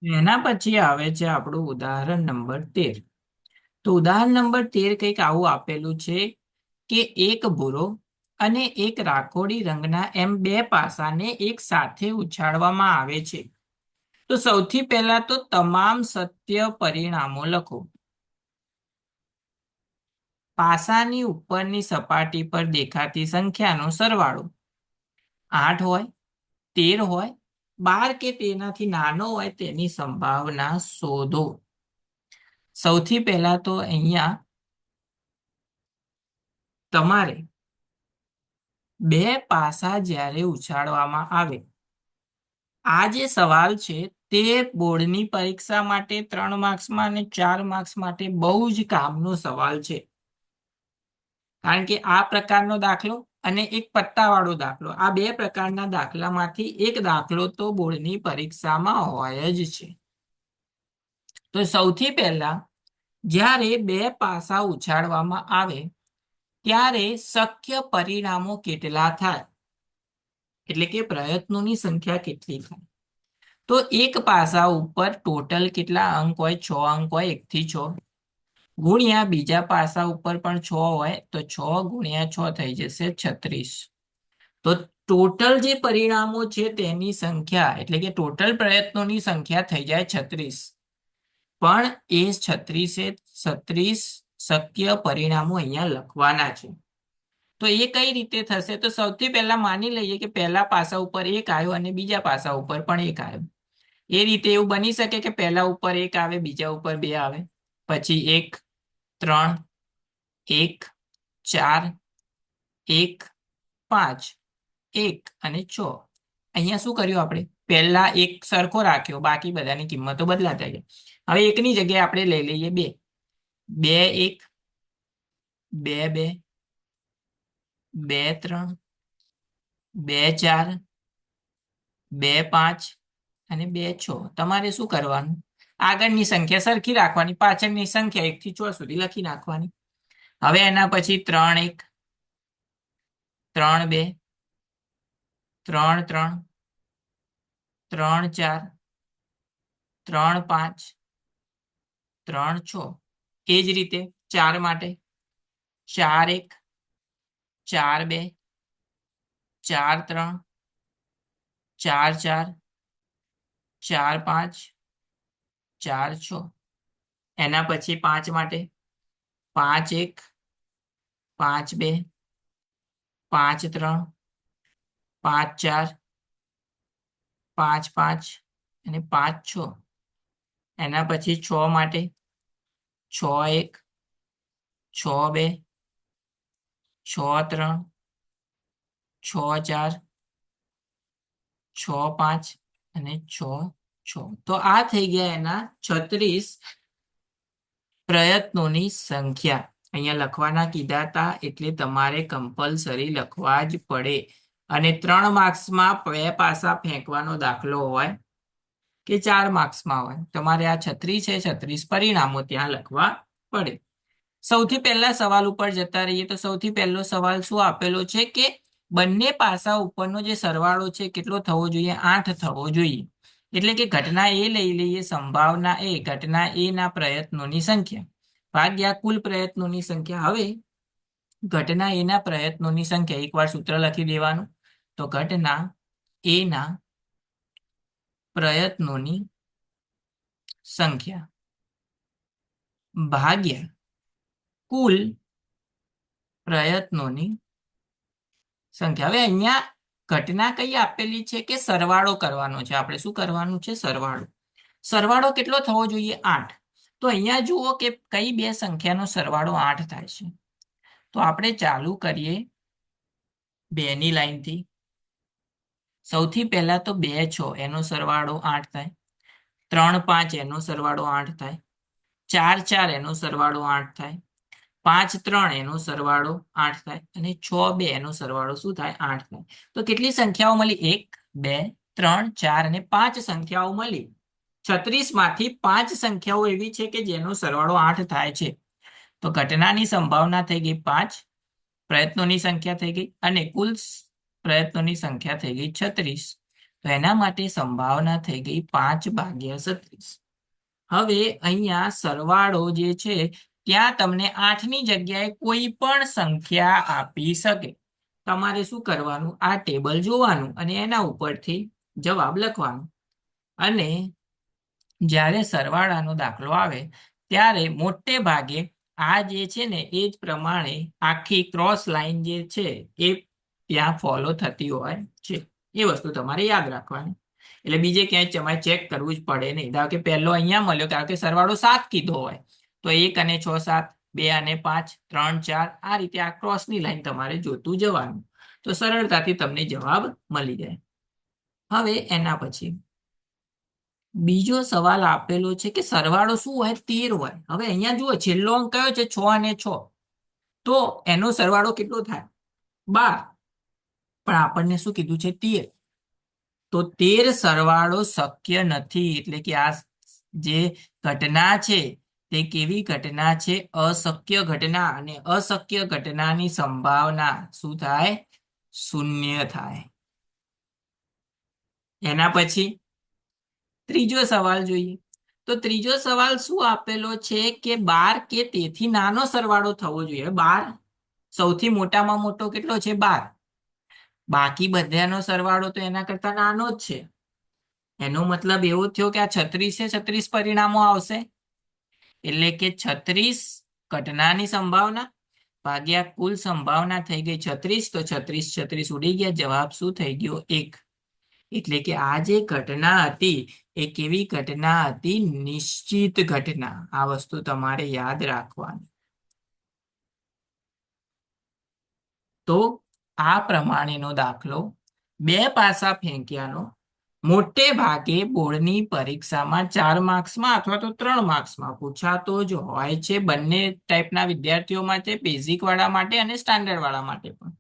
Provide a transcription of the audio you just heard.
એના પછી આવે છે આપણું ઉદાહરણ નંબર 13. તો ઉદાહરણ નંબર 13 કંઈક આવું આપેલું છે કે એક ભૂરો અને એક રાખોડી રંગના એમ બે પાસાને એક સાથે ઉછાળવામાં આવે છે. તો સૌથી પહેલા તો તમામ સત્ય પરિણામો લખો. પાસાની ઉપરની સપાટી પર દેખાતી સંખ્યાનો સરવાળો 8 હોય, 13 હોય, 12 કે તેનાથી નાનો હોય તેની સંભાવના શોધો. સૌથી પહેલા તો અહીંયા તમારે બે પાસા જ્યારે ઉછાળવામાં આવે, આ જે સવાલ છે તે બોર્ડની પરીક્ષા માટે 3 માર્ક્સમાં અને 4 માર્ક્સ માટે બહુ જ કામનો સવાલ છે. કારણ કે આ પ્રકારનો દાખલો અને એક પત્તાવાળો દાખલો, આ બે પ્રકારના દાખલામાંથી એક દાખલો તો બોર્ડની પરીક્ષામાં હોય જ છે. તો સૌથી પહેલા જ્યારે બે પાસા ઉછાળવામાં આવે ત્યારે શક્ય પરિણામો કેટલા થાય, એટલે કે પ્રયત્નોની સંખ્યા કેટલી થાય. તો એક પાસા ઉપર ટોટલ કેટલા અંક હોય? 6 અંક હોય, 1 થી 6, ગુણ્યા બીજા પાસા ઉપર પણ 6 હોય તો 6 ગુણ્યા 6 થઈ જશે 36. તો ટોટલ જે પરિણામો છે તેની સંખ્યા એટલે કે ટોટલ પ્રયત્નોની સંખ્યા થઈ જાય 36. પણ એ 36 શક્ય પરિણામો અહીંયા લખવાના છે. તો એ કઈ રીતે થશે? તો સૌથી પહેલા માની લઈએ કે પહેલા પાસા ઉપર 1 આવ્યો અને બીજા પાસા ઉપર પણ 1 આવ્યો. એ રીતે એવું બની શકે કે પહેલા ઉપર 1 આવે, બીજા ઉપર 2 આવે, પછી 1, 3, 1, 4, 1, 5, 1 અને 6. અહીંયા શું કર્યું આપણે? પહેલા એક સરખો રાખ્યો, બાકી બધાની કિંમતો બદલાતા જાય. હવે એકની જગ્યાએ આપણે લઈ લઈએ 2. 2 1, 2 2, 2 3, 2 4, 2 5 અને 2 6. તમારે શું કરવાનું? આગળની સંખ્યા સરખી રાખવાની, પાછળની સંખ્યા 1 થી 6 સુધી લખી નાખવાની. હવે એના પછી 3 1, 3 2, 3 3, 3 4, 3 5, 3 6. એ જ રીતે 4 માટે 4 1, 4 2, 4 3, 4 4, 4 5, 4 6. એના પછી 5 માટે 5 1, 5 2, 5 3, 5 4, 5 5 અને 5 6. એના પછી 6 માટે 6 1, 6 2, 6 3, 6 4, 6 5 અને 6 6. તો આ થઈ ગયા એના 36 પ્રયત્નોની સંખ્યા. અહીંયા લખવાના કીધા હતા એટલે તમારે કમ્પલસરી લખવા જ પડે. અને 3 માર્ક્સમાં બે પાસા ફેંકવાનો દાખલો હોય કે 4 માર્ક્સમાં હોય, તમારે આ 36 છે, 36 પરિણામો ત્યાં લખવા પડે. સૌથી પહેલા સવાલ ઉપર જતા રહીએ તો સૌથી પહેલો સવાલ શું આપેલો છે કે બંને પાસા ઉપરનો જે સરવાળો છે કેટલો થવો જોઈએ? 8 થવો જોઈએ. એટલે કે ઘટના એ લઈ લઈએ, સંભાવના એ, ઘટના એ ના પ્રયત્નોની સંખ્યા ભાગ્યા કુલ પ્રયત્નોની સંખ્યા. હવે ઘટના એ ના પ્રયત્નોની સંખ્યા, એકવાર સૂત્ર લખી દેવાનું. તો ઘટના એ ના પ્રયત્નોની સંખ્યા ભાગ્યા કુલ પ્રયત્નોની સંખ્યા. હવે અહીંયા ઘટના કઈ આપેલી છે કે સરવાળો કરવાનો છે. આપણે શું કરવાનું છે? સરવાળો. સરવાળો કેટલો થવો જોઈએ? 8. તો અહીંયા જુઓ કે કઈ બે સંખ્યાનો સરવાળો 8 થાય છે. તો આપણે ચાલુ કરીએ 2 ની લાઈનથી. સૌથી પહેલા તો 2 6 એનો સરવાળો 8 થાય, 3 5 એનો સરવાળો 8 થાય, 4 4 એનો સરવાળો 8 થાય, 5 3 એનો સરવાળો 8 થાય અને 6 2 એનો સરવાળો શું થાય? 8 થાય. તો કેટલી સંખ્યાઓ મળી? 1 2 3 4 અને 5 સંખ્યાઓ મળી. 36 માંથી 5 સંખ્યાઓ એવી છે કે જેનો સરવાળો 8 થાય છે. તો ઘટનાની સંભાવના થઈ ગઈ 5, પ્રયત્નોની સંખ્યા થઈ ગઈ અને કુલ પ્રયત્નોની સંખ્યા થઈ ગઈ 36. તો એના માટે સંભાવના થઈ ગઈ 5/36. હવે અહીંયા સરવાળો જે છે ત્યાં તમને 8ની જગ્યાએ કોઈ પણ સંખ્યા આપી શકે. તમારે શું કરવાનું, આ ટેબલ જોવાનું અને એના ઉપરથી જવાબ લખવાનો. અને જ્યારે સરવાળાનો દાખલો આવે ત્યારે મોટે ભાગે આ જે છે ને એ જ પ્રમાણે આખી ક્રોસ લાઈન જે છે એ ત્યાં ફોલો થતી હોય છે. એ વસ્તુ તમારે યાદ રાખવાની. એટલે બીજે ક્યાંય તમારે ચેક કરવું જ પડે નહીં. ધારો કે પહેલો અહીંયા મળ્યો, ધારો કે સરવાળો 7 કીધો હોય તો 1 અને 6 7, 2 અને 5 3 4, આ રીતે આ ક્રોસની લાઈન તમારે જોતું જવાનું. તો સરળતાથી તમને જવાબ મળી જાય. હવે એના પછી બીજો સવાલ આપેલો છે કે સરવાળો શું હોય, 13 હોય. હવે અહીંયા જુઓ છેલ્લો અંક કયો છે, 6 અને 6, તો એનો સરવાળો કેટલો થાય, 12. પણ આપણને શું કીધું છે, 13. તો 13 સરવાળો શક્ય નથી. એટલે કે આ જે ઘટના છે તે કેવી ઘટના છે, અશક્ય ઘટના. અને અશક્ય ઘટનાની સંભાવના શું થાય, શૂન્ય થાય. એના પછી ત્રીજો સવાલ જોઈએ. તો ત્રીજો સવાલ શું આપેલો છે કે 12 કે તેથી નાનો સરવાળો થવો જોઈએ. 12 સૌથી મોટામાં મોટો કેટલો છે, 12. બાકી બધાનો સરવાળો તો એના કરતા નાનો જ છે. એનો મતલબ એવો થયો કે આ 36 છે, 36 પરિણામો આવશે. એટલે કે 36 ઘટનાની સંભાવના ભાગ્યા કુલ સંભાવના થઈ ગઈ 36. તો 36 36 ઉડી ગયા, જવાબ શું થઈ ગયો, 1. એટલે કે આ જે ઘટના હતી એ કેવી ઘટના હતી, નિશ્ચિત ઘટના. આ વસ્તુ તમારે યાદ રાખવાની. તો આ પ્રમાણેનો દાખલો 2 પાસા ફેંક્યાનો મોટે ભાગે બોર્ડની પરીક્ષામાં 4 માર્ક્સમાં અથવા તો 3 માર્ક્સમાં પૂછાતો જ હોય છે. બંને ટાઈપના વિદ્યાર્થીઓ માટે, બેઝિક વાળા માટે અને સ્ટાન્ડર્ડ વાળા માટે પણ.